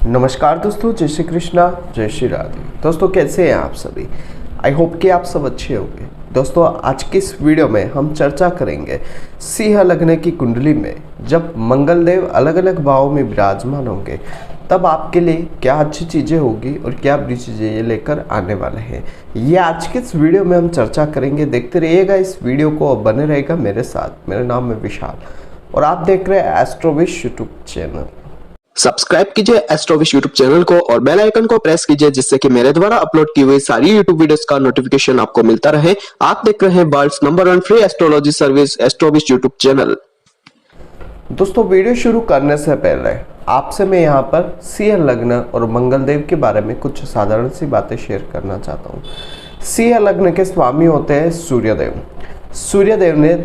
नमस्कार दोस्तों, जय श्री कृष्णा, जय श्री राधे। दोस्तों कैसे हैं आप सभी? आई होप कि आप सब अच्छे होंगे। दोस्तों आज की इस वीडियो में हम चर्चा करेंगे सिंह लग्न की कुंडली में जब मंगल देव अलग अलग भावों में विराजमान होंगे तब आपके लिए क्या अच्छी चीज़ें होगी और क्या बुरी चीज़ें ये लेकर आने वाले हैं। ये आज के इस वीडियो में हम चर्चा करेंगे। देखते रहिएगा इस वीडियो को और बने रहेगा मेरे साथ। मेरा नाम है विशाल और आप देख रहे हैं एस्ट्रोविश यूट्यूब चैनल। सब्सक्राइब कीजिए एस्ट्रोविश यूट्यूब चैनल को और बेल आइकन को प्रेस कीजिए जिससे कि मेरे द्वारा अपलोड की हुई सारी यूट्यूब वीडियोस का नोटिफिकेशन आपको मिलता रहे। आप देख रहे हैं world's number 1 free astrology service Astrovish YouTube channel. दोस्तों वीडियो शुरू करने से पहले आपसे मैं यहाँ पर सिंह लग्न और मंगल देव के बारे में कुछ साधारण सी बातें शेयर करना चाहता हूँ। सिंह लग्न के स्वामी होते हैं सूर्यदेव। सूर्यदेव ने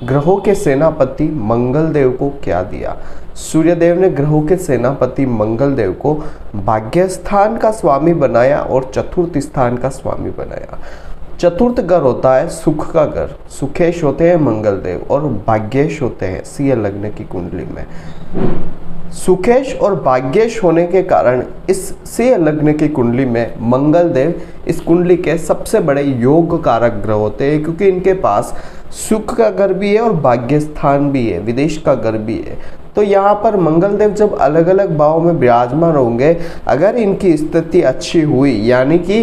ग्रहों के सेनापति मंगल देव को क्या दिया? सूर्यदेव ने ग्रहों के सेनापति मंगल देव को भाग्य स्थान का स्वामी बनाया और चतुर्थ स्थान का स्वामी बनाया। चतुर्थ घर होता है सुख का घर, सुखेश होते हैं मंगल देव और भाग्येश होते हैं सिंह लग्न की कुंडली में। सुखेश और भाग्येश होने के कारण इस सिंह लग्न की कुंडली में मंगल देव इस कुंडली के सबसे बड़े योग कारक ग्रह होते हैं, क्योंकि इनके पास सुख का घर भी है और भाग्य स्थान भी है, विदेश का घर भी है। तो यहाँ पर मंगल देव जब अलग अलग भावों में विराजमान होंगे, अगर इनकी स्थिति अच्छी हुई यानी कि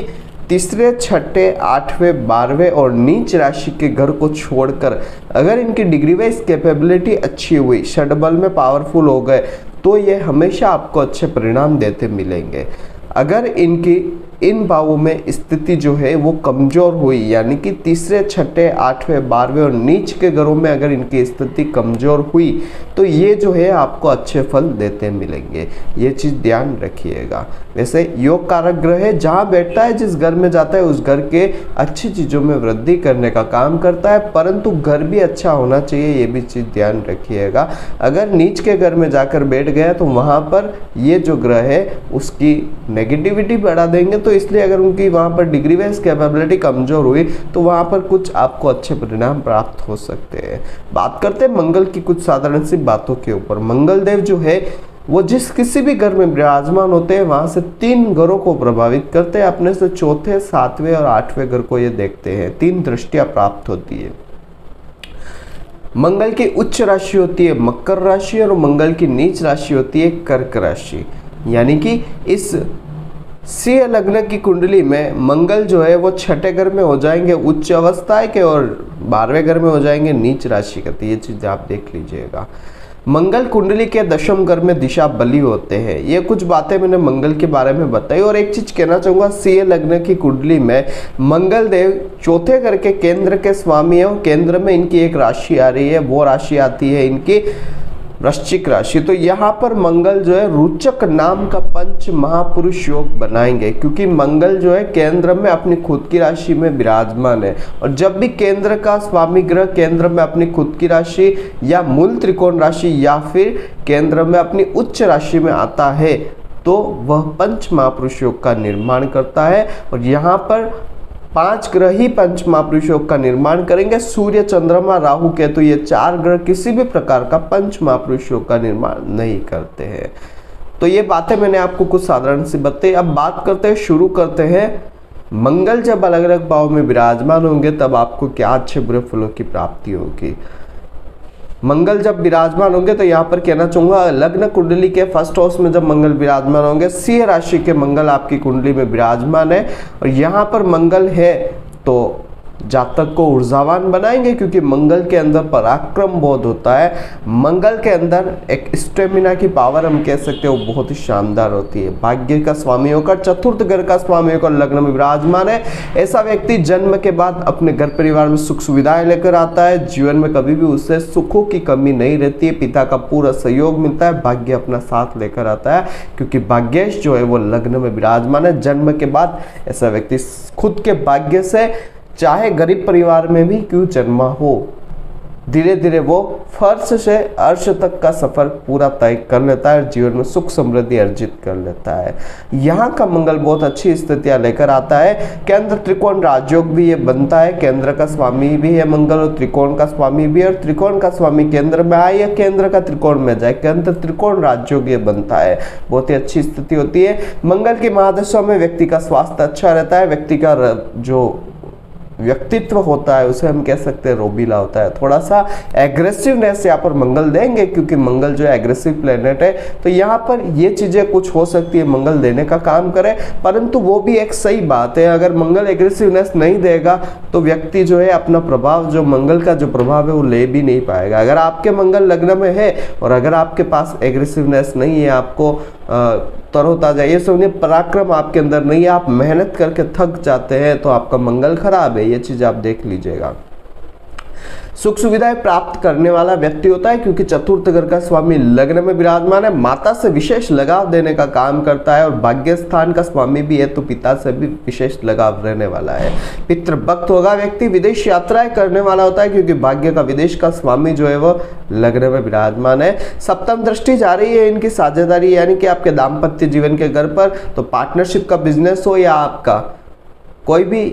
तीसरे, छठे, आठवें, 12वें और नीच राशि के घर को छोड़कर अगर इनकी डिग्री वाइज कैपेबिलिटी अच्छी हुई, षडबल में पावरफुल हो गए, तो ये हमेशा आपको अच्छे परिणाम देते मिलेंगे। अगर इनकी इन भावों में स्थिति जो है वो कमज़ोर हुई यानी कि तीसरे, छठे, आठवें, 12वें और नीच के घरों में अगर इनकी स्थिति कमज़ोर हुई तो ये जो है आपको अच्छे फल देते मिलेंगे। ये चीज़ ध्यान रखिएगा। वैसे योग कारक ग्रह है, जहाँ बैठता है जिस घर में जाता है उस घर के अच्छी चीज़ों में वृद्धि करने का काम करता है, परंतु घर भी अच्छा होना चाहिए, ये भी चीज़ ध्यान रखिएगा। अगर नीच के घर में जाकर बैठ गया तो वहाँ पर ये जो ग्रह है उसकी नेगेटिविटी बढ़ा देंगे। तो इसलिए अगर उनकी वहाँ पर डिग्री वाइज कैपेबिलिटी कमज़ोर हुई तो वहाँ पर कुछ आपको अच्छे परिणाम प्राप्त हो सकते हैं। बात करते हैं मंगल की कुछ साधारण सी बातों के ऊपर। मंगल देव जो है वो जिस किसी भी घर में विराजमान होते हैं वहाँ से 3 घरों को प्रभावित करते हैं। अपने से चौथे, 7वें और 8वें घर को ये देखते हैं। 3 दृष्टियाँ प्राप्त होती है। मंगल की उच्च राशि होती है मकर राशि और मंगल की नीच राशि होती है कर्क राशि। यानी कि इस सिंह लग्न की कुंडली में मंगल जो है वो छठे घर में हो जाएंगे उच्च अवस्था के और 12वें घर में हो जाएंगे नीच राशि का। तो ये चीज़ आप देख लीजिएगा। मंगल कुंडली के दशम घर में दिशा बली होते हैं। ये कुछ बातें मैंने मंगल के बारे में बताई। और एक चीज कहना चाहूँगा, सिंह लग्न की कुंडली में मंगल देव चौथे घर के केंद्र के स्वामी है और केंद्र में इनकी एक राशि आ रही है, वो राशि आती है इनकी वृश्चिक राशि। तो यहाँ पर मंगल जो है रुचक नाम का पंच महापुरुष योग बनाएंगे, क्योंकि मंगल जो है केंद्र में अपनी खुद की राशि में विराजमान है। और जब भी केंद्र का स्वामी ग्रह केंद्र में अपनी खुद की राशि या मूल त्रिकोण राशि या फिर केंद्र में अपनी उच्च राशि में आता है तो वह पंच महापुरुष योग का निर्माण करता है। और यहाँ पर 5 ग्रह ही पंच महापुरुष योग का निर्माण करेंगे। सूर्य, चंद्रमा, राहु, केतु ये 4 ग्रह किसी भी प्रकार का पंच महापुरुष योग का निर्माण नहीं करते हैं। तो ये बातें मैंने आपको कुछ साधारण सी बताई। अब बात करते हैं, शुरू करते हैं। मंगल जब अलग अलग भाव में विराजमान होंगे तब आपको क्या अच्छे बुरे फलों की प्राप्ति होगी। मंगल जब विराजमान होंगे तो यहाँ पर कहना चाहूंगा, लग्न कुंडली के फर्स्ट हाउस में जब मंगल विराजमान होंगे, सिंह राशि के मंगल आपकी कुंडली में विराजमान है और यहाँ पर मंगल है तो जातक को ऊर्जावान बनाएंगे, क्योंकि मंगल के अंदर पराक्रम बोध होता है। मंगल के अंदर एक स्टेमिना की पावर हम कह सकते हो बहुत ही शानदार होती है। भाग्य का स्वामी होकर, चतुर्थ घर का स्वामी होकर लग्न में विराजमान है। ऐसा व्यक्ति जन्म के बाद अपने घर परिवार में सुख सुविधाएं लेकर आता है। जीवन में कभी भी उससे सुखों की कमी नहीं रहती है। पिता का पूरा सहयोग मिलता है। भाग्य अपना साथ लेकर आता है, क्योंकि भाग्येश जो है वो लग्न में विराजमान है। जन्म के बाद ऐसा व्यक्ति खुद के भाग्य से, चाहे गरीब परिवार में भी क्यों जन्मा हो, धीरे धीरे वो फर्श से अर्श तक का सफर पूरा तय कर लेता है और जीवन में सुख समृद्धि अर्जित कर लेता है। यहाँ का मंगल बहुत अच्छी स्थितियां लेकर आता है। केंद्र त्रिकोण राजयोग भी ये बनता है, केंद्र का स्वामी भी है मंगल और त्रिकोण का स्वामी भी, और त्रिकोण का स्वामी केंद्र में आए या केंद्र का त्रिकोण में जाए, केंद्र त्रिकोण राजयोग ये बनता है। बहुत ही अच्छी स्थिति होती है। मंगल की महादशा में व्यक्ति का स्वास्थ्य अच्छा रहता है, व्यक्ति का जो व्यक्तित्व होता है उसे हम कह सकते हैं रोबीला होता है। थोड़ा सा एग्रेसिवनेस यहाँ पर मंगल देंगे, क्योंकि मंगल जो है एग्रेसिव प्लेनेट है, तो यहाँ पर ये चीजें कुछ हो सकती है मंगल देने का काम करे, परंतु वो भी एक सही बात है। अगर मंगल एग्रेसिवनेस नहीं देगा तो व्यक्ति जो है अपना प्रभाव, जो मंगल का जो प्रभाव है वो ले भी नहीं पाएगा। अगर आपके मंगल लग्न में है और अगर आपके पास एग्रेसिवनेस नहीं है, आपको तरोताजा, ये समझिए पराक्रम आपके अंदर नहीं है, आप मेहनत करके थक जाते हैं, तो आपका मंगल खराब है। ये चीज आप देख लीजिएगा। सुख सुविधाएं प्राप्त करने वाला व्यक्ति होता है, क्योंकि चतुर्थ घर का स्वामी लग्न में विराजमान है, माता से विशेष लगाव देने का काम करता है, और भाग्य स्थान का स्वामी भी है तो पिता से भी विशेष लगाव रहने वाला है। पितृभक्त होगा व्यक्ति, विदेश यात्राएं करने वाला होता है, क्योंकि भाग्य का विदेश का स्वामी जो है वो लग्न में विराजमान है। सप्तम दृष्टि जा रही है इनकी साझेदारी, यानी कि आपके दाम्पत्य जीवन के घर पर, तो पार्टनरशिप का बिजनेस हो या आपका कोई भी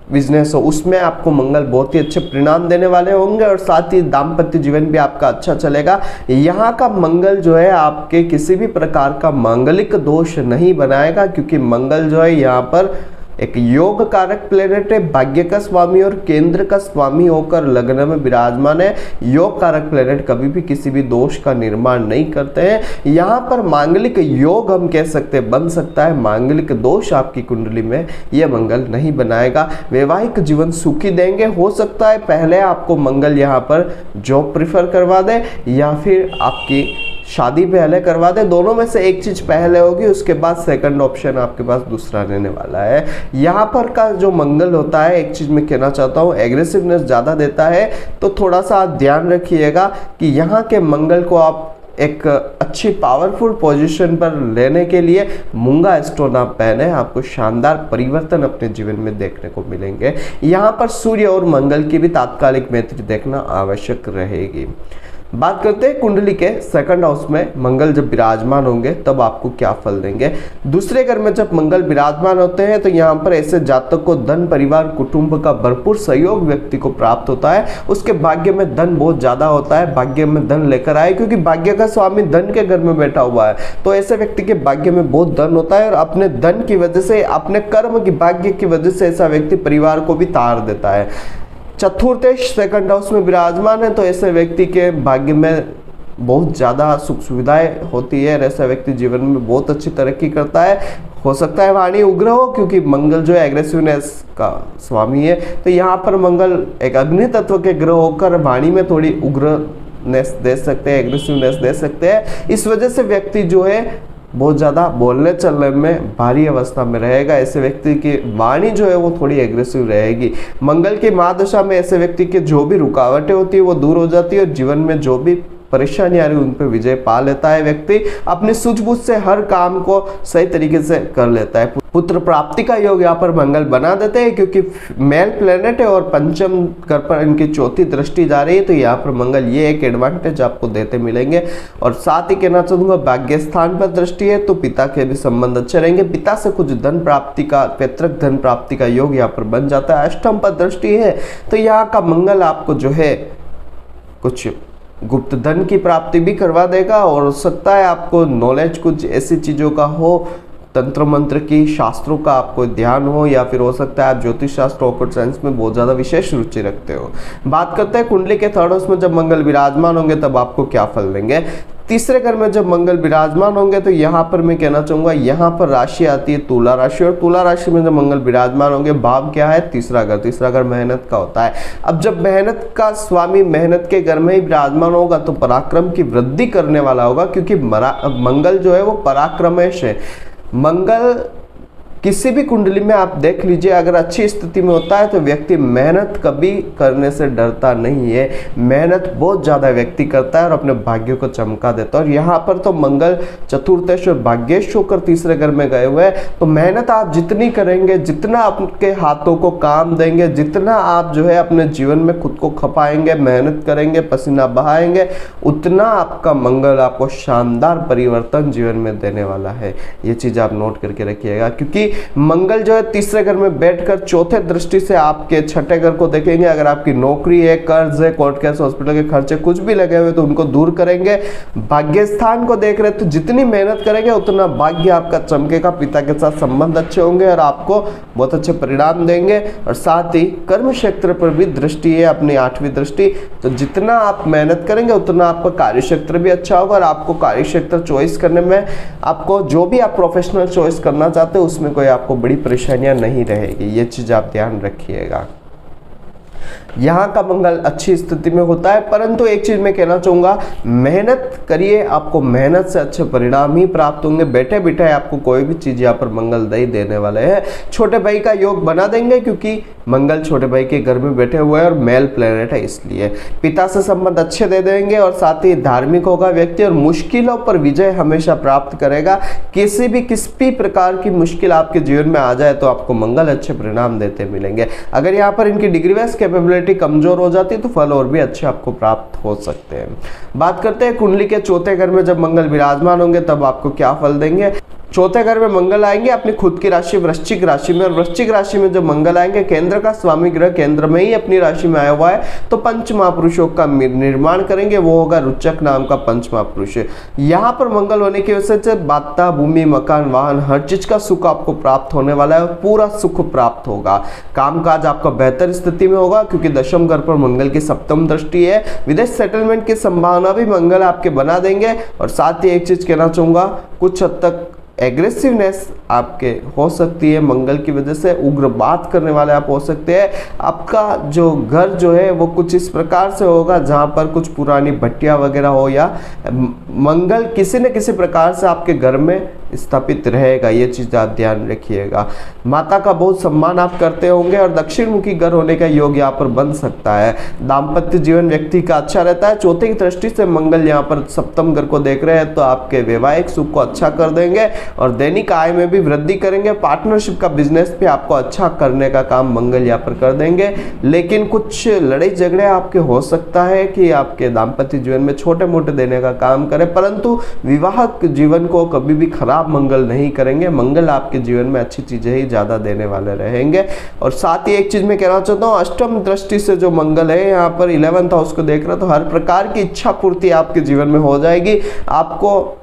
बिजनेस हो, उसमें आपको मंगल बहुत ही अच्छे परिणाम देने वाले होंगे, और साथ ही दाम्पत्य जीवन भी आपका अच्छा चलेगा। यहाँ का मंगल जो है आपके किसी भी प्रकार का मांगलिक दोष नहीं बनाएगा, क्योंकि मंगल जो है यहाँ पर एक योग कारक प्लेनेट है, भाग्य का स्वामी और केंद्र का स्वामी होकर लग्न में विराजमान है। योग कारक प्लेनेट कभी भी किसी भी दोष का निर्माण नहीं करते हैं। यहाँ पर मांगलिक योग हम कह सकते हैं बन सकता है, मांगलिक दोष आपकी कुंडली में यह मंगल नहीं बनाएगा। वैवाहिक जीवन सुखी देंगे। हो सकता है पहले आपको मंगल यहाँ पर जॉब प्रिफर करवा दे या फिर आपकी शादी पहले करवा दे, दोनों में से एक चीज पहले होगी, उसके बाद सेकंड ऑप्शन आपके पास दूसरा रहने वाला है। यहाँ पर का जो मंगल होता है, एक चीज मैं कहना चाहता हूँ, एग्रेसिवनेस ज्यादा देता है, तो थोड़ा सा आप ध्यान रखिएगा कि यहाँ के मंगल को आप एक अच्छी पावरफुल पोजीशन पर लेने के लिए मूंगा स्टोन आप पहने, आपको शानदार परिवर्तन अपने जीवन में देखने को मिलेंगे। यहाँ पर सूर्य और मंगल की भी तात्कालिक मैत्री देखना आवश्यक रहेगी। बात करते हैं कुंडली के सेकंड हाउस में मंगल जब विराजमान होंगे तब आपको क्या फल देंगे। दूसरे घर में जब मंगल विराजमान होते हैं तो यहाँ पर ऐसे जातक को धन, परिवार, कुटुंब का भरपूर सहयोग व्यक्ति को प्राप्त होता है। उसके भाग्य में धन बहुत ज्यादा होता है, भाग्य में धन लेकर आए, क्योंकि भाग्य का स्वामी धन के घर में बैठा हुआ है, तो ऐसे व्यक्ति के भाग्य में बहुत धन होता है, और अपने धन की वजह से, अपने कर्म की, भाग्य की वजह से ऐसा व्यक्ति परिवार को भी तार देता है। चतुर्थेश सेकंड हाउस में विराजमान है, तो ऐसे व्यक्ति के भाग्य में बहुत ज़्यादा सुख सुविधाएं होती है, ऐसा व्यक्ति जीवन में बहुत अच्छी तरक्की करता है। हो सकता है वाणी उग्र हो, क्योंकि मंगल जो है एग्रेसिवनेस का स्वामी है, तो यहाँ पर मंगल एक अग्नि तत्व के ग्रह होकर वाणी में थोड़ी उग्रनेस दे सकते हैं, एग्रेसिवनेस दे सकते हैं। इस वजह से व्यक्ति जो है बहुत ज़्यादा बोलने चलने में भारी अवस्था में रहेगा। ऐसे व्यक्ति की वाणी जो है वो थोड़ी एग्रेसिव रहेगी। मंगल की महादशा में ऐसे व्यक्ति के जो भी रुकावटें होती है वो दूर हो जाती है, और जीवन में जो भी परेशानी आ रही है उन पर विजय पा लेता है। व्यक्ति अपनी सूझबूझ से हर काम को सही तरीके से कर लेता है। पुत्र प्राप्ति का योग यहाँ पर मंगल बना देते हैं, क्योंकि मेल प्लेनेट है और पंचम घर पर इनकी चौथी दृष्टि जा रही है, तो यहाँ पर मंगल ये एक एडवांटेज आपको देते मिलेंगे। और साथ ही कहना चाहूँगा भाग्य स्थान पर दृष्टि है तो पिता के भी संबंध अच्छे रहेंगे, पिता से कुछ धन प्राप्ति का, पैतृक धन प्राप्ति का योग यहाँ पर बन जाता है। अष्टम पर दृष्टि है तो यहाँ का मंगल आपको जो है कुछ गुप्त धन की प्राप्ति भी करवा देगा, और हो सकता है आपको नॉलेज कुछ ऐसी चीज़ों का हो, तंत्र मंत्र की, शास्त्रों का आपको ध्यान हो, या फिर हो सकता है आप ज्योतिष शास्त्र, ऑकल्ट साइंस में बहुत ज़्यादा विशेष रुचि रखते हो। बात करते हैं कुंडली के थर्ड हाउस में जब मंगल विराजमान होंगे तब आपको क्या फल देंगे। तीसरे घर में जब मंगल विराजमान होंगे तो यहाँ पर मैं कहना चाहूँगा, यहाँ पर राशि आती है तुला राशि, और तुला राशि में जब मंगल विराजमान होंगे भाव क्या है, तीसरा घर। तीसरा घर मेहनत का होता है। अब जब मेहनत का स्वामी मेहनत के घर में ही विराजमान होगा तो पराक्रम की वृद्धि करने वाला होगा, क्योंकि मंगल जो है वो पराक्रमेश है। मंगल किसी भी कुंडली में आप देख लीजिए, अगर अच्छी स्थिति में होता है तो व्यक्ति मेहनत कभी करने से डरता नहीं है, मेहनत बहुत ज़्यादा व्यक्ति करता है और अपने भाग्य को चमका देता है। और यहाँ पर तो मंगल चतुर्थेश और भाग्येश होकर तीसरे घर में गए हुए हैं, तो मेहनत आप जितनी करेंगे, जितना आपके हाथों को काम देंगे, जितना आप जो है अपने जीवन में खुद को खपाएंगे, मेहनत करेंगे, पसीना बहाएंगे, उतना आपका मंगल आपको शानदार परिवर्तन जीवन में देने वाला है। ये चीज आप नोट करके रखिएगा, क्योंकि मंगल जो है तीसरे घर में बैठकर चौथे दृष्टि से आपके छठे घर को देखेंगे। अगर आपकी नौकरी है, कर्ज है, कोर्ट केस, हॉस्पिटल के खर्चे कुछ भी लगे हुए तो उनको दूर करेंगे। भाग्य स्थान को देख रहे तो जितनी मेहनत करेंगे उतना भाग्य आपका चमकेगा, पिता के साथ संबंध अच्छे होंगे और आपको बहुत अच्छे परिणाम देंगे। और साथ ही कर्म क्षेत्र पर भी दृष्टि है, अपनी 8वीं दृष्टि, तो जितना आप मेहनत करेंगे उतना आपका कार्य क्षेत्र भी अच्छा होगा और आपको कार्य क्षेत्र चॉइस करने में, आपको जो भी आप प्रोफेशनल चॉइस करना चाहते हो उसमें कोई आपको बड़ी परेशानियां नहीं रहेगी। ये चीज आप ध्यान रखिएगा। यहाँ का मंगल अच्छी स्थिति में होता है, परंतु एक चीज मैं कहना चाहूंगा, मेहनत करिए, आपको मेहनत से अच्छे परिणाम ही प्राप्त होंगे। बैठे बिठाए आपको कोई भी चीज यहाँ पर मंगल दे देने वाले हैं। छोटे भाई का योग बना देंगे, क्योंकि मंगल छोटे भाई के घर में बैठे हुए हैं और मेल प्लेनेट है, इसलिए पिता से संबंध अच्छे दे देंगे। और साथ ही धार्मिक होगा व्यक्ति और मुश्किलों पर विजय हमेशा प्राप्त करेगा। किसी भी प्रकार की मुश्किल आपके जीवन में आ जाए तो आपको मंगल अच्छे परिणाम देते मिलेंगे। अगर यहाँ पर इनकी डिग्री वाइज कैपेबिलिटी कमजोर हो जाती है तो फल और भी अच्छे आपको प्राप्त हो सकते हैं। बात करते हैं कुंडली के चौथे घर में जब मंगल विराजमान होंगे तब आपको क्या फल देंगे। चौथे घर में मंगल आएंगे अपनी खुद की राशि वृश्चिक राशि में, और वृश्चिक राशि में जब मंगल आएंगे, केंद्र का स्वामी ग्रह केंद्र में ही अपनी राशि में आया हुआ है, तो पंच महापुरुषों का निर्माण करेंगे। वो होगा रुचक नाम का पंच महापुरुष। यहाँ पर मंगल होने की वजह से बाता, भूमि, मकान, वाहन, हर चीज का सुख आपको प्राप्त होने वाला है और पूरा सुख प्राप्त होगा। कामकाज आपका बेहतर स्थिति में होगा, क्योंकि दशम घर पर मंगल की सप्तम दृष्टि है। विदेश सेटलमेंट की संभावना भी मंगल आपके बना देंगे। और साथ ही एक चीज कहना चाहूंगा, कुछ हद तक एग्रेसिवनेस आपके हो सकती है मंगल की वजह से, उग्र बात करने वाले आप हो सकते हैं। आपका जो घर जो है वो कुछ इस प्रकार से होगा जहां पर कुछ पुरानी भट्टियां वगैरह हो, या मंगल किसी न किसी प्रकार से आपके घर में स्थापित रहेगा। ये चीज आप ध्यान रखिएगा। माता का बहुत सम्मान आप करते होंगे और दक्षिण मुखी घर होने का योग यहाँ पर बन सकता है। दाम्पत्य जीवन व्यक्ति का अच्छा रहता है। चौथे की दृष्टि से मंगल यहाँ पर सप्तम घर को देख रहे हैं तो आपके वैवाहिक सुख को अच्छा कर देंगे और दैनिक आय में भी वृद्धि करेंगे। पार्टनरशिप का बिजनेस भी आपको अच्छा करने का काम मंगल यहाँ पर कर देंगे। लेकिन कुछ लड़ाई झगड़े आपके हो सकता है कि आपके दाम्पत्य जीवन में छोटे मोटे देने का काम करे, परंतु विवाह जीवन को कभी भी खराब मंगल नहीं करेंगे। मंगल आपके जीवन में अच्छी चीजें ही ज्यादा देने वाले रहेंगे। और साथ ही एक चीज मैं कहना चाहता हूँ, अष्टम दृष्टि से जो मंगल है यहाँ पर 11th हाउस को देख रहा तो हर प्रकार की इच्छा पूर्ति आपके जीवन में हो जाएगी। आपको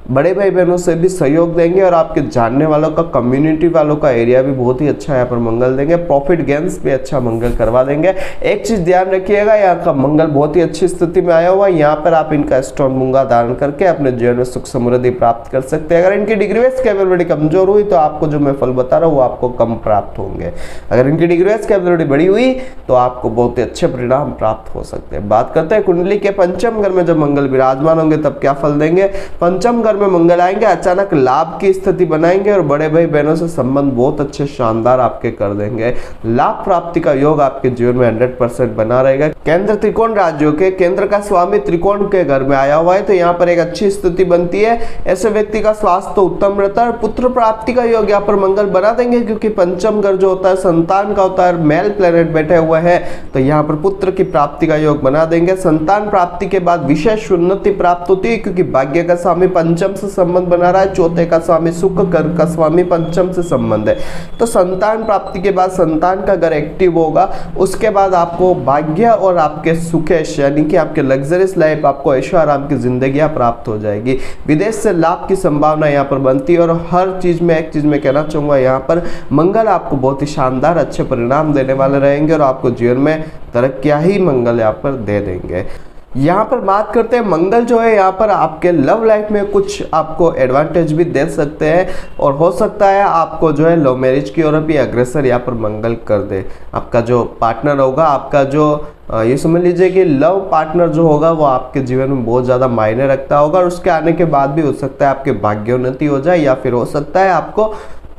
बड़े भाई बहनों से भी सहयोग देंगे और आपके जानने वालों का, कम्युनिटी वालों का एरिया भी बहुत ही अच्छा यहाँ पर मंगल देंगे। प्रॉफिट गेन्स भी अच्छा मंगल करवा देंगे। एक चीज ध्यान रखिएगा, यहाँ का मंगल बहुत ही अच्छी स्थिति में आया हुआ है। यहाँ पर आप इनका स्टोन मूंगा धारण करके अपने जीवन में सुख समृद्धि प्राप्त कर सकते हैं। अगर इनकी डिग्री वाइज कैपेबिलिटी कमजोर हुई तो आपको जो मैं फल बता रहा हूँ वो आपको कम प्राप्त होंगे। अगर इनकी डिग्री वाइज कैपेबिलिटी बड़ी हुई तो आपको बहुत ही अच्छे परिणाम प्राप्त हो सकते हैं। बात करते हैं कुंडली के पंचम घर में जब मंगल विराजमान होंगे तब क्या फल देंगे। पंचम घर में मंगल आएंगे, अचानक लाभ की स्थिति बनाएंगे और बड़े भाई बहनों से संबंध बहुत अच्छे शानदार आपके कर देंगे। लाभ प्राप्ति का योग आपके जीवन में 100% बना रहेगा। केंद्र त्रिकोण राज्यों के केंद्र का स्वामी त्रिकोण के घर में आया हुआ है तो यहाँ पर एक अच्छी स्थिति बनती है। ऐसे व्यक्ति का स्वास्थ्य तो उत्तम रहता है। पुत्र प्राप्ति का योग यहाँ पर मंगल बना देंगे, क्योंकि पंचम घर जो होता है संतान का होता है, मेल प्लेनेट बैठे हुए हैं तो यहाँ पर पुत्र की प्राप्ति का योग बना देंगे। संतान प्राप्ति के बाद विशेष उन्नति प्राप्त होती है, क्योंकि भाग्य का स्वामी पंचम से संबंध बना रहा है। चौथे का स्वामी शुक्र, घर का स्वामी पंचम से संबंध है, तो संतान प्राप्ति के बाद संतान का घर एक्टिव होगा। उसके बाद आपको भाग्य और आपके सुखेश यानी कि आपके लग्जरियस लाइफ, आपको ऐशो आराम की जिंदगी प्राप्त हो जाएगी। विदेश से लाभ की संभावना यहाँ पर बनती है। और हर चीज में एक चीज मैं कहना चाहूंगा, यहाँ पर मंगल आपको बहुत ही शानदार अच्छे परिणाम देने वाले रहेंगे और आपको जीवन में तरक्कियां ही मंगल यहाँ पर दे देंगे। यहाँ पर बात करते हैं मंगल जो है यहाँ पर आपके लव लाइफ में कुछ आपको एडवांटेज भी दे सकते हैं और हो सकता है आपको जो है लव मैरिज की ओर भी अग्रसर यहाँ पर मंगल कर दे। आपका जो पार्टनर होगा, आपका जो ये समझ लीजिए कि लव पार्टनर जो होगा वो आपके जीवन में बहुत ज़्यादा मायने रखता होगा और उसके आने के बाद भी हो सकता है आपके भाग्योन्नति हो जाए, या फिर हो सकता है आपको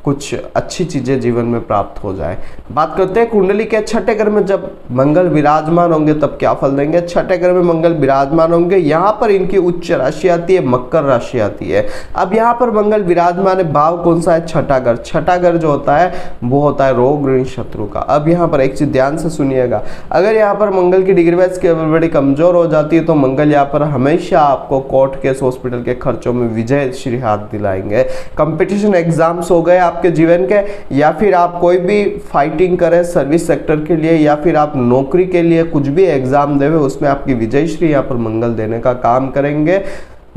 कुछ अच्छी चीजें जीवन में प्राप्त हो जाए। बात करते हैं कुंडली के छठे घर में जब मंगल विराजमान होंगे तब क्या फल देंगे। छठे घर में मंगल विराजमान होंगे, यहाँ पर इनकी उच्च राशि आती है, मकर राशि आती है। अब यहाँ पर मंगल विराजमान है, भाव कौन सा है, छठा घर। छठा घर जो होता है वो होता है रोग ऋण शत्रु का। अब यहाँ पर एक चीज ध्यान से सुनिएगा, अगर यहाँ पर मंगल की डिग्री वाइज बड़ी कमजोर हो जाती है तो मंगल यहाँ पर हमेशा आपको कोर्ट केस हॉस्पिटल के खर्चों में विजय श्री हाथ दिलाएंगे। कंपटीशन एग्जाम्स हो गए आपके जीवन के, या फिर आप कोई भी फाइटिंग करें सर्विस सेक्टर के लिए, या फिर आप नौकरी के लिए कुछ भी एग्जाम देवे, उसमें आपकी विजय श्री यहाँ पर मंगल देने का काम करेंगे।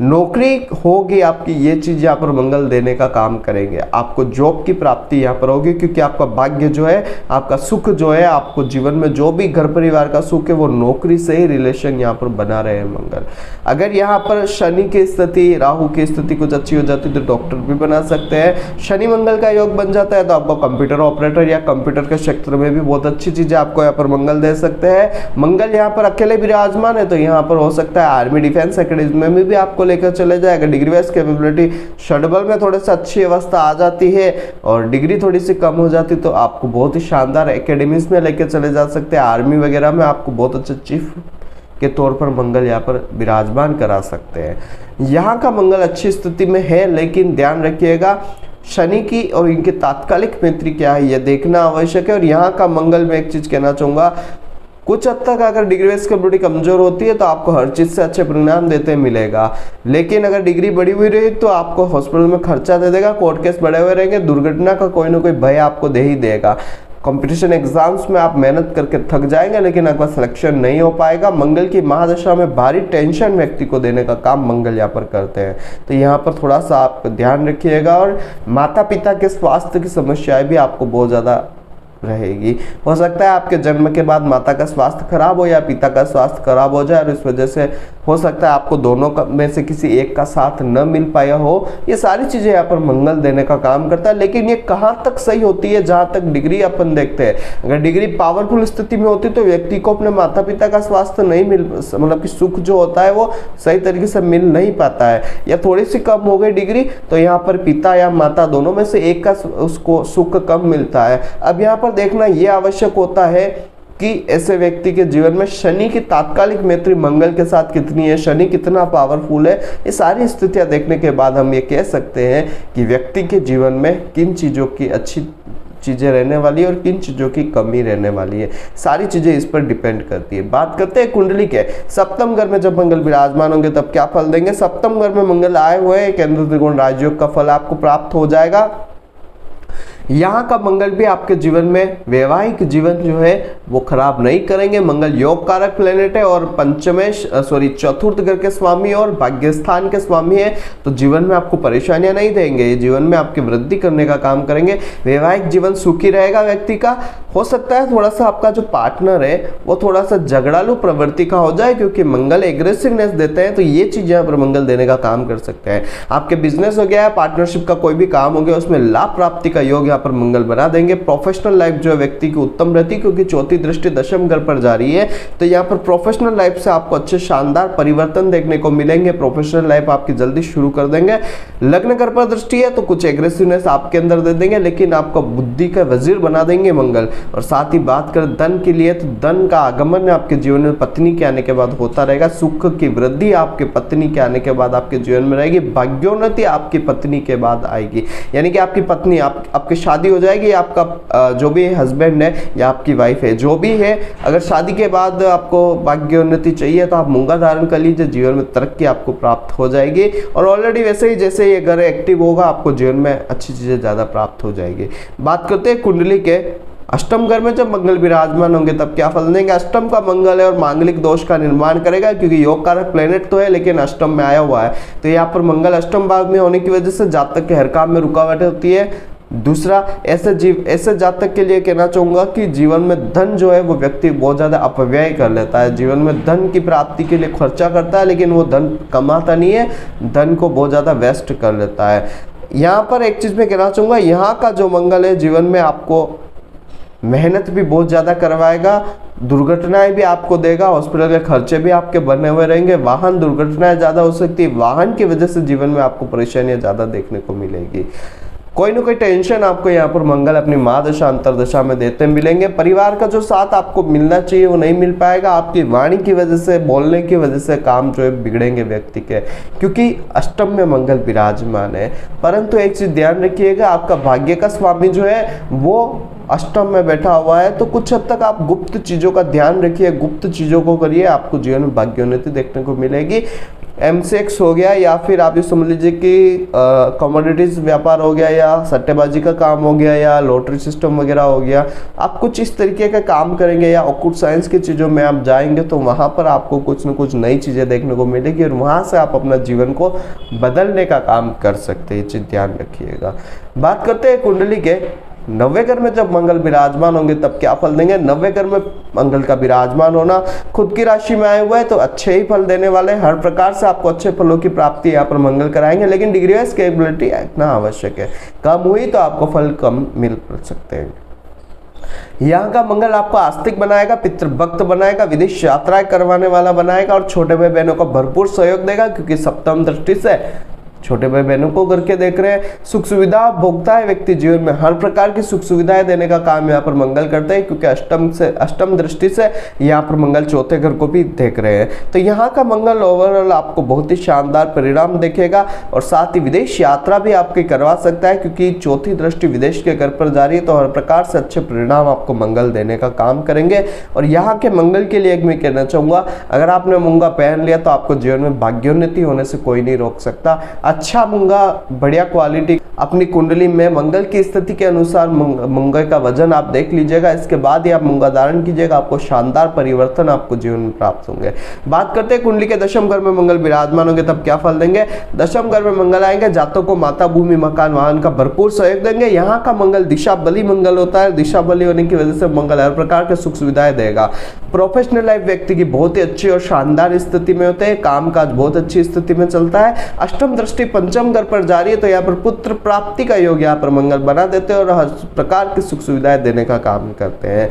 नौकरी होगी आपकी, ये चीज यहाँ पर मंगल देने का काम करेंगे। आपको जॉब की प्राप्ति यहाँ पर होगी, क्योंकि आपका भाग्य जो है, आपका सुख जो है, आपको जीवन में जो भी घर परिवार का सुख है वो नौकरी से ही रिलेशन यहाँ पर बना रहे हैं मंगल। अगर यहाँ पर शनि की स्थिति, राहु की स्थिति कुछ अच्छी हो जाती तो डॉक्टर भी बना सकते हैं। शनि मंगल का योग बन जाता है तो आपको कंप्यूटर ऑपरेटर या कंप्यूटर के क्षेत्र में भी बहुत अच्छी चीजें आपको यहाँ पर मंगल दे सकते हैं। मंगल यहाँ पर अकेले विराजमान है तो यहाँ पर हो सकता है आर्मी डिफेंस एकेडमी में भी आपको लेकर चले जाएगा। डिग्री वाइज कैपेबिलिटी शेड्यूल में थोड़ी सी अच्छी अवस्था आ जाती है और डिग्री थोड़ी सी कम हो जाती तो आपको बहुत ही शानदार एकेडमीज में लेकर चले जा सकते हैं। आर्मी वगैरह में आपको बहुत अच्छे चीफ के तौर पर मंगल यहाँ पर विराजमान करा सकते हैं। यहाँ का मंगल अच्छी स्थिति में है, लेकिन ध्यान रखिएगा शनि की और इनके तात्कालिक मैत्री क्या है यह देखना आवश्यक है। और यहाँ का मंगल में एक चीज कहना चाहूंगा, कुछ हद तक अगर डिग्री वाइज कैपेबिलिटी कमजोर होती है तो आपको हर चीज से अच्छे परिणाम देते मिलेगा, लेकिन अगर डिग्री बढ़ी हुई रही तो आपको हॉस्पिटल में खर्चा दे देगा, कोर्ट केस बढ़े हुए रहेंगे, दुर्घटना का कोई ना कोई भय आपको दे ही देगा। कंपटीशन एग्जाम्स में आप मेहनत करके थक जाएंगे लेकिन आपका सिलेक्शन नहीं हो पाएगा। मंगल की महादशा में भारी टेंशन व्यक्ति को देने का काम मंगल यहाँ पर करते हैं, तो यहाँ पर थोड़ा सा आप ध्यान रखिएगा। और माता पिता के स्वास्थ्य की समस्याएं भी आपको बहुत ज़्यादा रहेगी। हो सकता है आपके जन्म के बाद माता का स्वास्थ्य खराब हो या पिता का स्वास्थ्य खराब हो जाए और इस वजह से हो सकता है आपको दोनों में से किसी एक का साथ न मिल पाया हो। ये सारी चीजें यहाँ पर मंगल देने का काम करता है, लेकिन ये कहाँ तक सही होती है, जहां तक डिग्री अपन देखते हैं। अगर डिग्री पावरफुल स्थिति में होती तो व्यक्ति को अपने माता पिता का स्वास्थ्य नहीं मिल, मतलब कि सुख जो होता है वो सही तरीके से मिल नहीं पाता है, या थोड़ी सी कम हो गई डिग्री तो यहाँ पर पिता या माता दोनों में से एक का उसको सुख कम मिलता है। अब यहाँ पर देखना यह आवश्यक होता है कि ऐसे व्यक्ति के जीवन में शनि की तात्कालिक मैत्री मंगल के साथ कितनी है, शनि कितना पावरफुल है। ये सारी स्थितियां देखने के बाद हम ये कह सकते हैं कि व्यक्ति के जीवन में किन चीजों की अच्छी चीजें रहने वाली है और किन चीजों की कमी रहने वाली है, सारी चीजें इस पर डिपेंड करती है। बात करते हैं कुंडली के सप्तम घर में जब मंगल विराजमान होंगे तब क्या फल देंगे। सप्तम घर में मंगल आए हुए हैं, केंद्र त्रिकोण राजयोग का फल आपको प्राप्त हो जाएगा। यहाँ का मंगल भी आपके जीवन में वैवाहिक जीवन जो है वो खराब नहीं करेंगे। मंगल योग कारक प्लेनेट है और चतुर्थ घर के स्वामी और भाग्यस्थान के स्वामी है, तो जीवन में आपको परेशानियां नहीं देंगे, ये जीवन में आपकी वृद्धि करने का काम करेंगे। वैवाहिक जीवन सुखी रहेगा व्यक्ति का। हो सकता है थोड़ा सा आपका जो पार्टनर है वो थोड़ा सा झगड़ालू प्रवृत्ति का हो जाए, क्योंकि मंगल एग्रेसिवनेस देते हैं, तो ये चीज यहाँ पर मंगल देने का काम कर सकते हैं। आपके बिजनेस हो गया, पार्टनरशिप का कोई भी काम हो गया, उसमें लाभ प्राप्ति का योग पर मंगल बना देंगे। प्रोफेशनल लाइफ जो है व्यक्ति की उत्तम रहती है, क्योंकि चौथी दृष्टि दशम घर पर जा रही है, तो यहाँ पर प्रोफेशनल लाइफ से आपको अच्छे शानदार परिवर्तन देखने को मिलेंगे। प्रोफेशनल लाइफ आपकी जल्दी शुरू कर देंगे। लग्न घर पर दृष्टि है तो कुछ एग्रेसिवनेस आपके अंदर दे देंगे, लेकिन आपको बुद्धि का वजीर बना देंगे मंगल। और साथ ही बात करें धन के लिए तो धन का आगमन आपके जीवन में पत्नी के आने के बाद होता रहेगा। सुख की वृद्धि आपके पत्नी के आने के बाद आपके जीवन में रहेगी। भाग्योन्नति आपकी पत्नी के बाद आएगी, यानी कि आपकी पत्नी आपकी शादी हो जाएगी। आपका जो भी हस्बैंड है या आपकी वाइफ है, जो भी है, अगर शादी के बाद आपको भाग्योन्नति चाहिए तो आप मूंगा धारण कर लीजिए, जीवन में तरक्की आपको प्राप्त हो जाएगी। और ऑलरेडी वैसे ही जैसे ये घर एक्टिव होगा आपको जीवन में अच्छी चीजें ज्यादा प्राप्त हो जाएगी। बात करते हैं कुंडली के अष्टम घर में जब मंगल विराजमान होंगे तब क्या फल देंगे। अष्टम का मंगल है और मांगलिक दोष का निर्माण करेगा, क्योंकि योग कारक प्लेनेट तो है लेकिन अष्टम में आया हुआ है, तो यहाँ पर मंगल अष्टम भाव में होने की वजह से जातक के हर काम में रुकावट होती है। दूसरा, ऐसे जातक के लिए कहना चाहूंगा कि जीवन में धन जो है वो व्यक्ति बहुत ज्यादा अपव्यय कर लेता है। जीवन में धन की प्राप्ति के लिए खर्चा करता है, लेकिन वो धन कमाता नहीं है, धन को बहुत ज्यादा वेस्ट कर लेता है। यहाँ पर एक चीज मैं कहना चाहूंगा, यहाँ का जो मंगल है जीवन में आपको मेहनत भी बहुत ज्यादा करवाएगा, दुर्घटनाएं भी आपको देगा, हॉस्पिटल के खर्चे भी आपके बने हुए रहेंगे, वाहन दुर्घटनाएं ज्यादा हो सकती है, वाहन की वजह से जीवन में आपको परेशानियां ज्यादा देखने को मिलेगी। कोई ना कोई टेंशन आपको यहाँ पर मंगल अपनी महादशा अंतरदशा में देते मिलेंगे। परिवार का जो साथ आपको मिलना चाहिए वो नहीं मिल पाएगा। आपकी वाणी की वजह से, बोलने की वजह से काम जो है बिगड़ेंगे व्यक्ति के, क्योंकि अष्टम में मंगल विराजमान है। परंतु एक चीज ध्यान रखिएगा, आपका भाग्य का स्वामी जो है वो अष्टम में बैठा हुआ है, तो कुछ हद तक आप गुप्त चीजों का ध्यान रखिए, गुप्त चीजों को करिए, आपको जीवन में भाग्योन्नति देखने को मिलेगी। एमसीएक्स हो गया या फिर आप ये समझ लीजिए कि कमोडिटीज व्यापार हो गया या सट्टेबाजी का काम हो गया या लॉटरी सिस्टम वगैरह हो गया, आप कुछ इस तरीके का काम करेंगे या ऑक्युल्ट साइंस की चीज़ों में आप जाएंगे तो वहाँ पर आपको कुछ न कुछ नई चीज़ें देखने को मिलेगी और वहाँ से आप अपना जीवन को बदलने का काम कर सकते हैं। ये चीज़ ध्यान रखिएगा। बात करते हैं कुंडली के 90वें घर में जब मंगल विराजमान होंगे तब क्या फल देंगे। 90वें घर में मंगल का विराजमान होना, खुद की राशि में आए हुए हैं तो अच्छे ही फल देने वाले हैं। हर प्रकार से आपको अच्छे फलों की प्राप्ति यहाँ पर मंगल कराएंगे, लेकिन डिग्री वाइज कैपेबिलिटी इतना आवश्यक है। कम हुई तो आपको फल कम मिल सकते हैं। यहाँ का मंगल आपको आस्तिक बनाएगा, पितृभक्त बनाएगा, विदेश यात्राएं करवाने वाला बनाएगा और छोटे भाई बहनों को भरपूर सहयोग देगा, क्योंकि सप्तम दृष्टि से छोटे भाई बहनों को करके देख रहे हैं। सुख सुविधा भोगता है व्यक्ति, जीवन में हर प्रकार की सुख सुविधाएं देने का काम यहाँ पर मंगल करते हैं, क्योंकि अष्टम दृष्टि से यहाँ पर मंगल चौथे घर को भी देख रहे हैं। तो यहाँ का मंगल ओवरऑल आपको बहुत ही शानदार परिणाम देखेगा और साथ ही विदेश यात्रा भी आपकी करवा सकता है, क्योंकि चौथी दृष्टि विदेश के घर पर जा रही है। तो हर प्रकार से अच्छे परिणाम आपको मंगल देने का काम करेंगे। और यहाँ के मंगल के लिए एक मैं कहना चाहूंगा, अगर आपने मूंगा पहन लिया तो आपको जीवन में भाग्योन्नति होने से कोई नहीं रोक सकता। अच्छा मूंगा, बढ़िया क्वालिटी, अपनी कुंडली में मंगल की स्थिति के अनुसार मूंगे का वजन आप देख लीजिएगा, इसके बाद ही आप मूंगा धारण कीजिएगा, आपको शानदार परिवर्तन आपको जीवन में प्राप्त होंगे। बात करते हैं कुंडली के दशम घर में मंगल विराजमान होंगे तब क्या फल देंगे। दशम घर में मंगल आएंगे, जातकों को माता, भूमि, मकान, वाहन का भरपूर सहयोग देंगे। यहाँ का मंगल दिशा बली मंगल होता है, दिशा बली होने की वजह से मंगल हर प्रकार के सुख सुविधाएं देगा। प्रोफेशनल लाइफ व्यक्ति की बहुत ही अच्छी और शानदार स्थिति में होते हैं, कामकाज बहुत अच्छी स्थिति में चलता है। अष्टम दृष्टि पंचम घर पर जा रही है तो यहाँ पर पुत्र प्राप्ति का योग यहाँ पर मंगल बना देते हैं और हर प्रकार की सुख सुविधाएं देने का काम करते हैं।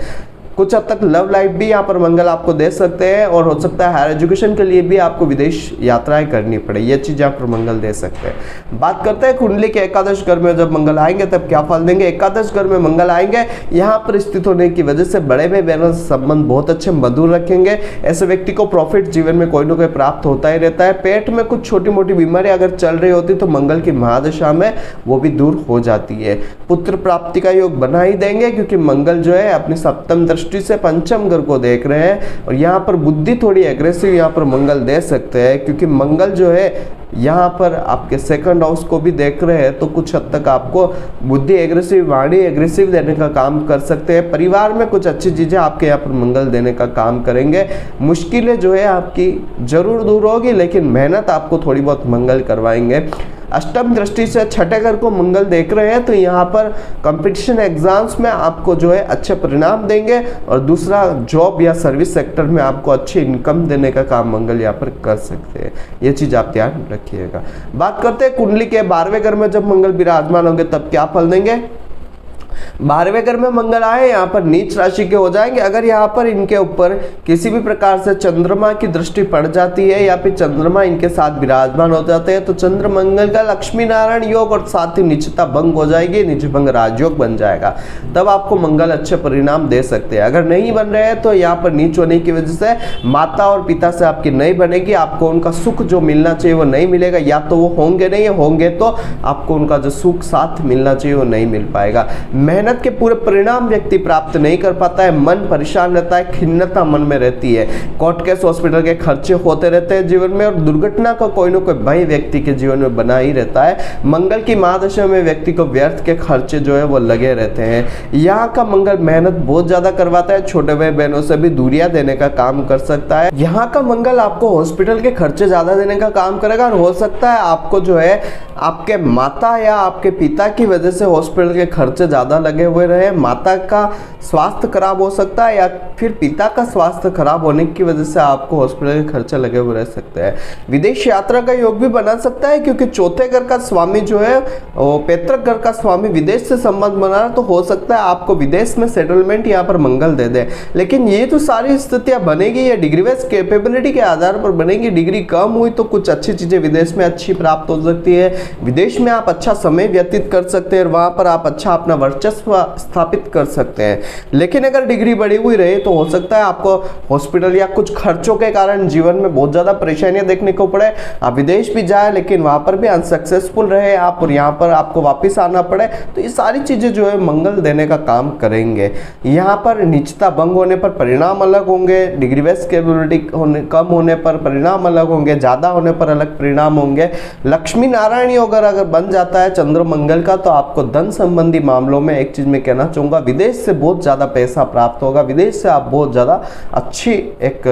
कुछ हद तक लव लाइफ भी यहाँ पर मंगल आपको दे सकते हैं और हो सकता है हायर एजुकेशन के लिए भी आपको विदेश यात्राएं करनी पड़े, ये चीज यहाँ पर मंगल दे सकते हैं। बात करते हैं कुंडली के एकादश घर में जब मंगल आएंगे तब क्या फल देंगे। एकादश घर में मंगल आएंगे, यहाँ पर स्थित होने की वजह से बड़े भाई बहनों से संबंध बहुत अच्छे मधुर रखेंगे। ऐसे व्यक्ति को प्रॉफिट जीवन में कोई ना कोई प्राप्त होता ही रहता है। पेट में कुछ छोटी मोटी बीमारी अगर चल रही होती तो मंगल की महादशा में वो भी दूर हो जाती है। पुत्र प्राप्ति का योग बना ही देंगे, क्योंकि मंगल जो है अपनी सप्तम दृष्टि से पंचम घर को देख रहे हैं और यहाँ पर बुद्धि थोड़ी एग्रेसिव यहाँ पर मंगल दे सकते हैं, क्योंकि मंगल जो है यहाँ पर आपके सेकंड हाउस को भी देख रहे हैं। तो कुछ हद तक आपको बुद्धि एग्रेसिव, वाणी एग्रेसिव देने का काम कर सकते हैं। परिवार में कुछ अच्छी चीजें आपके यहाँ पर मंगल देने का काम करेंगे। मुश्किलें जो है आपकी जरूर दूर होगी, लेकिन मेहनत आपको थोड़ी बहुत मंगल करवाएंगे। अष्टम दृष्टि से छठे घर को मंगल देख रहे हैं तो यहाँ पर कंपटीशन एग्जाम्स में आपको जो है अच्छे परिणाम देंगे और दूसरा जॉब या सर्विस सेक्टर में आपको अच्छी इनकम देने का काम मंगल यहाँ पर कर सकते हैं। ये चीज आप ध्यान रखिएगा। बात करते हैं कुंडली के 12वें घर में जब मंगल विराजमान होंगे तब क्या फल देंगे। 12वें घर में मंगल आए, यहाँ पर नीच राशि के हो जाएंगे। अगर यहाँ पर इनके ऊपर किसी भी प्रकार से चंद्रमा की दृष्टि पड़ जाती है या फिर चंद्रमा इनके साथ विराजमान हो जाते हैं तो चंद्र मंगल का लक्ष्मी नारायण योग और साथ ही नीचता भंग हो जाएगी, नीच भंग राजयोग बन जाएगा। तब आपको मंगल अच्छे परिणाम दे सकते हैं। अगर नहीं बन रहे हैं तो यहाँ पर नीच होने की वजह से माता और पिता से आपकी नहीं बनेगी, आपको उनका सुख जो मिलना चाहिए वो नहीं मिलेगा, या तो वो होंगे नहीं, होंगे तो आपको उनका जो सुख साथ मिलना चाहिए वो नहीं मिल पाएगा। मेहनत के पूरे परिणाम व्यक्ति प्राप्त नहीं कर पाता है, मन परेशान रहता है, खिन्नता मन में रहती है, कोर्ट केस हॉस्पिटल के खर्चे होते रहते हैं जीवन में और दुर्घटना का कोई ना कोई भय व्यक्ति के जीवन में बना ही रहता है। मंगल की महादशा में व्यक्ति को व्यर्थ के खर्चे जो है वो लगे रहते हैं। यहाँ का मंगल मेहनत बहुत ज्यादा करवाता है, छोटे भाई बहनों से भी दूरियां देने का काम कर सकता है। यहाँ का मंगल आपको हॉस्पिटल के खर्चे ज्यादा देने का काम करेगा और हो सकता है आपको जो है आपके माता या आपके पिता की वजह से हॉस्पिटल के खर्चे ज्यादा ज़्यादा लगे हुए रहे, माता का स्वास्थ्य खराब हो सकता है या फिर पिता का स्वास्थ्य खराब होने की वजह से आपको हॉस्पिटल के खर्चे लगे हुए रह सकते हैं। विदेश यात्रा का योग भी बना सकता है क्योंकि चौथे घर का स्वामी जो है वो पैतृक घर का स्वामी विदेश से संबंध बना रहा, तो हो सकता है आपको विदेश में सेटलमेंट यहाँ पर मंगल दे दे। लेकिन ये तो सारी स्थितियां बनेगी, ये डिग्री बेस कैपेबिलिटी के आधार पर बनेगी। डिग्री कम हुई तो कुछ अच्छी चीजें विदेश में अच्छी प्राप्त हो सकती है, विदेश में आप अच्छा समय व्यतीत कर सकते हैं, वहां पर आप अच्छा अपना वर्चस्व स्थापित कर सकते हैं। लेकिन अगर डिग्री बढ़ी हुई रहे तो हो सकता है आपको हॉस्पिटल या कुछ खर्चों के कारण जीवन में बहुत ज्यादा परेशानियां देखने को पड़े। आप विदेश भी जाए लेकिन वहां पर भी अनसक्सेसफुल रहे आप और यहाँ पर आपको वापिस आना पड़े, तो ये सारी चीजें जो है मंगल देने का काम करेंगे। यहाँ पर निचता भंग होने पर परिणाम अलग होंगे, डिग्री बेस कैपेबिलिटी कम होने पर परिणाम अलग होंगे, ज्यादा होने पर अलग परिणाम होंगे। लक्ष्मी नारायण योग अगर बन जाता है चंद्र मंगल का तो आपको धन संबंधी मामलों में एक चीज मैं कहना चाहूंगा, विदेश से बहुत ज्यादा पैसा प्राप्त होगा, विदेश से आप बहुत ज्यादा अच्छी एक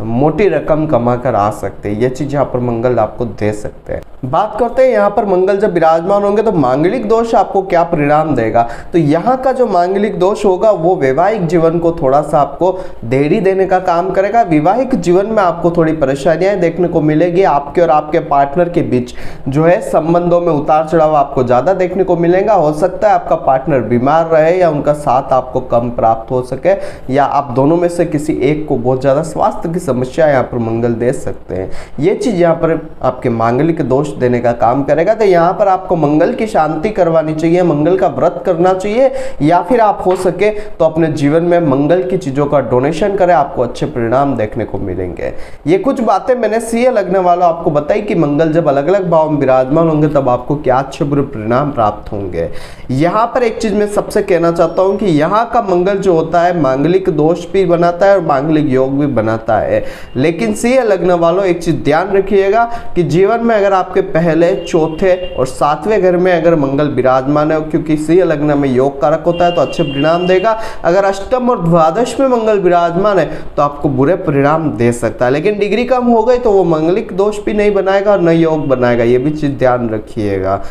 मोटी रकम कमा कर आ सकते हैं। ये चीज यहाँ पर मंगल आपको दे सकते हैं। बात करते हैं यहाँ पर मंगल जब विराजमान होंगे तो मांगलिक दोष आपको क्या परिणाम देगा। तो यहाँ का जो मांगलिक दोष होगा वो वैवाहिक जीवन को थोड़ा सा आपको देरी देने का काम करेगा। वैवाहिक जीवन में आपको थोड़ी परेशानियां देखने को मिलेगी, आपके और आपके पार्टनर के बीच जो है संबंधों में उतार चढ़ाव आपको ज्यादा देखने को मिलेगा। हो सकता है आपका पार्टनर बीमार रहे या उनका साथ आपको कम प्राप्त हो सके, या आप दोनों में से किसी एक को बहुत ज्यादा स्वास्थ्य की समस्या यहाँ पर मंगल दे सकते हैं। ये चीज यहाँ पर आपके मांगलिक दोष देने का काम करेगा। तो यहाँ पर आपको मंगल की शांति करवानी चाहिए, मंगल का व्रत करना चाहिए, या फिर आप हो सके तो अपने जीवन में मंगल की चीजों का डोनेशन करें, आपको अच्छे परिणाम देखने को मिलेंगे। ये कुछ बातें मैंने सिंह लग्न वालों आपको बताई कि मंगल जब अलग अलग भाव में विराजमान होंगे तब आपको क्या अच्छे बुरे परिणाम प्राप्त होंगे। यहाँ पर एक चीज मैं सबसे कहना चाहता हूँ कि यहाँ का मंगल जो होता है मांगलिक दोष भी बनाता है और मांगलिक योग भी बनाता है। लेकिन सिंह लग्न वालों एक चीज ध्यान रखिएगा कि जीवन में अगर आपके पहले, चौथे और सातवें घर में अगर मंगल विराजमान है, क्योंकि सिंह लग्न में योग कारक होता है तो अच्छे परिणाम देगा। अगर अष्टम और द्वादश में मंगल विराजमान है तो आपको बुरे परिणाम दे सकता है। लेकिन डिग्री कम हो गई तो वो मांगलिक दोष भी नहीं बनाएगा और न योग बनाएगा, ये भी चीज ध्यान रखिएगा।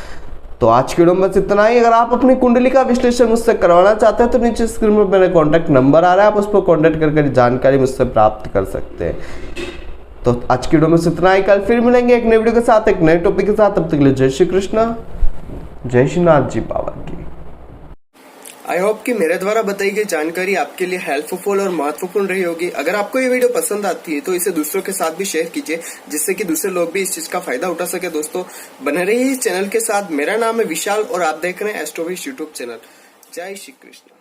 तो आज की वीडियो में बस इतना ही। अगर आप अपनी कुंडली का विश्लेषण मुझसे करवाना चाहते हैं तो नीचे स्क्रीन पर मेरा कॉन्टैक्ट नंबर आ रहा है, आप उस पर कॉन्टैक्ट करके जानकारी मुझसे प्राप्त कर सकते हैं। तो आज की वीडियो में इतना ही, कल फिर मिलेंगे एक नई वीडियो के साथ, एक नए टॉपिक के साथ। तब तक के लिए जय श्री कृष्ण, जय श्रीनाथ जी पावन की। आई होप कि मेरे द्वारा बताई गई जानकारी आपके लिए हेल्पफुल और महत्वपूर्ण रही होगी। अगर आपको ये वीडियो पसंद आती है तो इसे दूसरों के साथ भी शेयर कीजिए, जिससे कि दूसरे लोग भी इस चीज का फायदा उठा सके। दोस्तों बने रहिए इस चैनल के साथ। मेरा नाम है विशाल और आप देख रहे हैं एस्ट्रोविश यूट्यूब चैनल। जय श्री कृष्ण।